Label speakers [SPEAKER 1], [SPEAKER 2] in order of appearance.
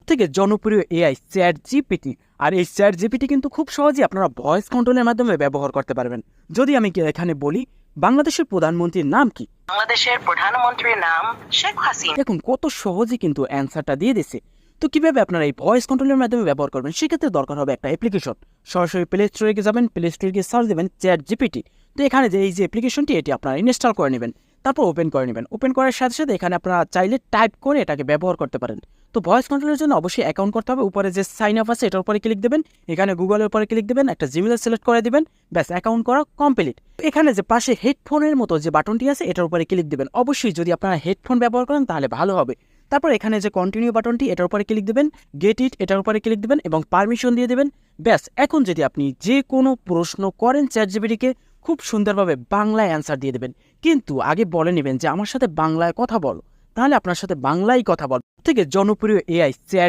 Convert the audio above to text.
[SPEAKER 1] থেকে জনপ্রিয় AI chat GPT. আর এই চ্যাট জিপিটি কিন্তু খুব সহজেই আপনারা ভয়েস কন্ট্রোলের মাধ্যমে ব্যবহার করতে পারবেন। যদি আমি এখানে বলি বাংলাদেশের প্রধানমন্ত্রীর নাম কি,
[SPEAKER 2] বাংলাদেশের প্রধানমন্ত্রীর নাম শেখ হাসিনা।
[SPEAKER 1] দেখুন কত সহজেই কিন্তু অ্যান্সারটা দিয়ে দিছে। তো কিভাবে আপনারা এই ভয়েস কন্ট্রোলের মাধ্যমে ব্যবহার করবেন, সেক্ষেত্রে দরকার হবে একটা অ্যাপ্লিকেশন। সরাসরি প্লে স্টোরে যাবেন, প্লে স্টোরে গিয়ে সার্চ দেবেন চ্যাট জিপিটি। তো এখানে যে এই যে অ্যাপ্লিকেশনটি, এটি আপনারা ইনস্টল করে নেবেন, তারপর ওপেন করে নেবেন। ওপেন করার সাথে সাথে এখানে আপনারা চাইলে টাইপ করে এটাকে ব্যবহার করতে পারেন। তো ভয়েস কন্ট্রোলের জন্য অবশ্যই অ্যাকাউন্ট করতে হবে। উপরে যে সাইন আপ আছে এটার উপরে ক্লিক দেবেন, এখানে গুগলের উপরে ক্লিক দেবেন, একটা জিমেল সিলেক্ট করে দিবেন, ব্যাস অ্যাকাউন্ট করা কমপ্লিট। এখানে যে পাশে হেডফোনের মতো যে বাটনটি আছে এটার উপরে ক্লিক দেবেন। অবশ্যই যদি আপনারা হেডফোন ব্যবহার করেন তাহলে ভালো হবে। তারপর এখানে যে কন্টিনিউ বাটনটি এটার উপরে ক্লিক দেবেন, গেট ইট এটার উপরে ক্লিক দেবেন এবং পারমিশন দিয়ে দেবেন। ব্যাস এখন যদি আপনি যে কোনো প্রশ্ন করেন চ্যাট জিপিটিকে, খুব সুন্দরভাবে বাংলায় অ্যান্সার দিয়ে দেবেন। কিন্তু আগে বলে নেবেন যে আমার সাথে বাংলায় কথা বলো, তাহলে আপনার সাথে বাংলায় কথা বল। থেকে জনপ্রিয় এআই চ্যাট